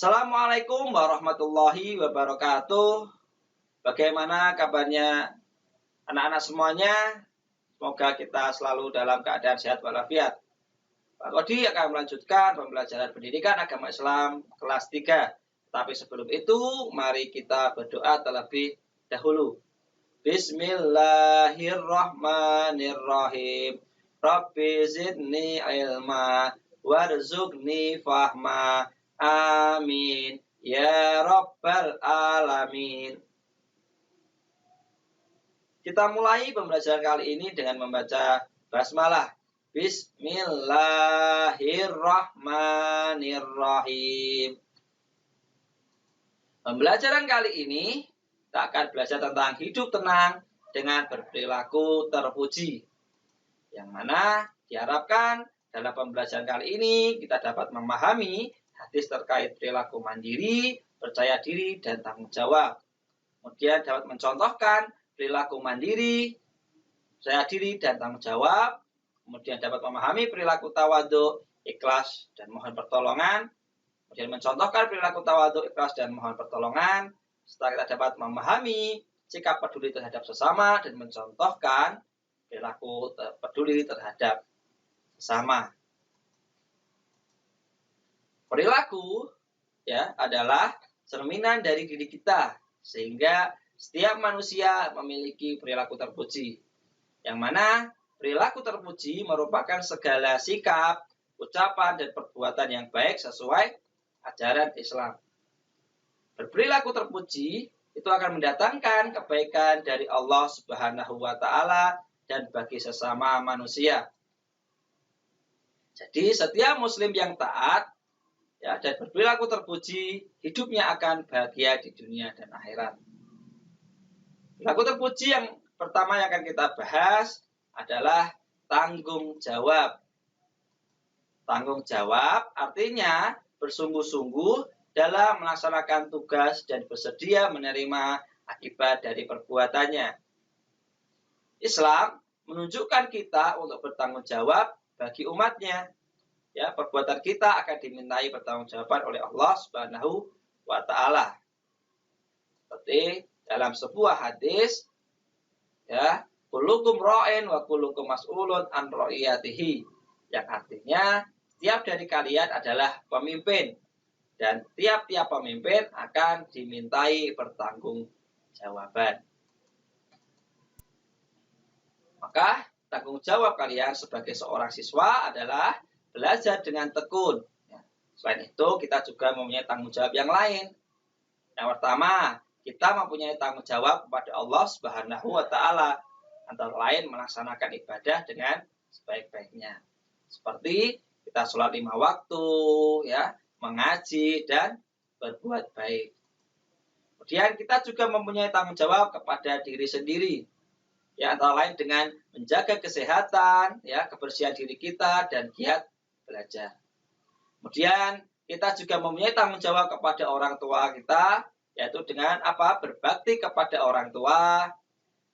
Assalamualaikum warahmatullahi wabarakatuh. Bagaimana kabarnya anak-anak semuanya? Semoga kita selalu dalam keadaan sehat walafiat. Pak Kodi akan melanjutkan pembelajaran pendidikan agama Islam kelas 3. Tapi sebelum itu, mari kita berdoa terlebih dahulu. Bismillahirrahmanirrahim. Rabbi zidni ilma warzuqni fahma. Amin. Ya Rabbal Alamin. Kita mulai pembelajaran kali ini dengan membaca basmalah. Bismillahirrahmanirrahim. Pembelajaran kali ini kita akan belajar tentang hidup tenang dengan berperilaku terpuji. Yang mana diharapkan dalam pembelajaran kali ini kita dapat memahami hadis terkait perilaku mandiri, percaya diri, dan tanggung jawab. Kemudian dapat mencontohkan perilaku mandiri, percaya diri, dan tanggung jawab. Kemudian dapat memahami perilaku tawadhu, ikhlas, dan mohon pertolongan. Kemudian mencontohkan perilaku tawadhu, ikhlas, dan mohon pertolongan. Setelah kita dapat memahami sikap peduli terhadap sesama dan mencontohkan perilaku peduli terhadap sesama. Perilaku adalah cerminan dari diri kita, sehingga setiap manusia memiliki perilaku terpuji. Yang mana perilaku terpuji merupakan segala sikap, ucapan, dan perbuatan yang baik sesuai ajaran Islam. Berperilaku terpuji itu akan mendatangkan kebaikan dari Allah Subhanahu wa Ta'ala dan bagi sesama manusia. Jadi setiap muslim yang taat dan berperilaku terpuji, hidupnya akan bahagia di dunia dan akhirat. Perilaku terpuji yang pertama yang akan kita bahas adalah tanggung jawab. Tanggung jawab artinya bersungguh-sungguh dalam melaksanakan tugas dan bersedia menerima akibat dari perbuatannya. Islam menunjukkan kita untuk bertanggung jawab bagi umatnya. Perbuatan kita akan dimintai pertanggungjawaban oleh Allah Subhanahu wa Ta'ala. Seperti dalam sebuah hadis, kullukum ra'in wa kullukum mas'ulun an ra'iyatihi, yang artinya setiap dari kalian adalah pemimpin dan tiap-tiap pemimpin akan dimintai pertanggungjawaban. Maka tanggung jawab kalian sebagai seorang siswa adalah belajar dengan tekun. Selain itu, kita juga mempunyai tanggung jawab yang lain. Yang pertama, kita mempunyai tanggung jawab kepada Allah Subhanahu wa Ta'ala, antara lain melaksanakan ibadah dengan sebaik-baiknya. Seperti kita sholat 5 waktu, mengaji, dan berbuat baik. Kemudian kita juga mempunyai tanggung jawab kepada diri sendiri. Antara lain dengan menjaga kesehatan, kebersihan diri kita, dan giat belajar. Kemudian kita juga mempunyai tanggung jawab kepada orang tua kita, yaitu dengan berbakti kepada orang tua,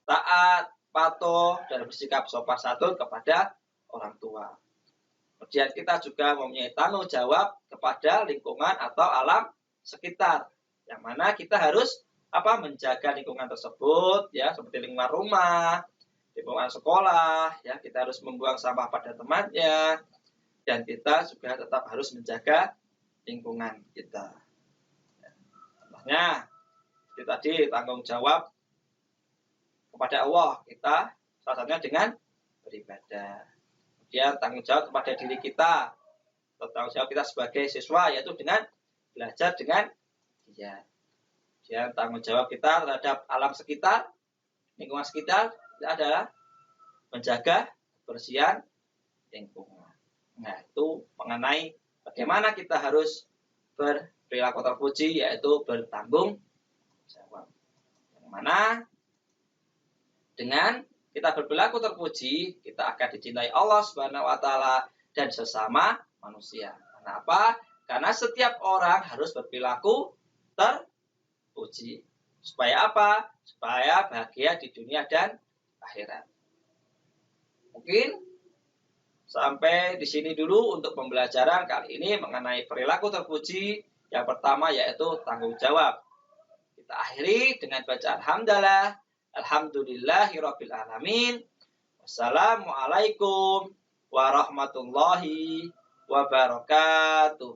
taat, patuh, dan bersikap sopan santun kepada orang tua. Kemudian kita juga mempunyai tanggung jawab kepada lingkungan atau alam sekitar, yang mana kita harus menjaga lingkungan tersebut, seperti lingkungan rumah, lingkungan sekolah, kita harus membuang sampah pada tempatnya, dan kita juga tetap harus menjaga lingkungan kita. Contohnya, seperti tadi tanggung jawab kepada Allah, kita salah satunya dengan beribadah. Kemudian tanggung jawab kepada diri kita, tanggung jawab kita sebagai siswa, yaitu dengan belajar dengan giat. Kemudian tanggung jawab kita terhadap alam sekitar, lingkungan sekitar adalah menjaga kebersihan lingkungan. Nah, itu mengenai bagaimana kita harus berperilaku terpuji, yaitu bertanggung jawab. Yang mana dengan kita berperilaku terpuji, kita akan dicintai Allah Subhanahu wa Ta'ala dan sesama manusia. Kenapa? Karena setiap orang harus berperilaku terpuji. Supaya apa? Supaya bahagia di dunia dan akhirat. Mungkin sampai di sini dulu untuk pembelajaran kali ini mengenai perilaku terpuji Yang pertama yaitu tanggung jawab. Kita akhiri dengan bacaan hamdalah. Alhamdulillahirabbil alamin. Wassalamualaikum warahmatullahi wabarakatuh.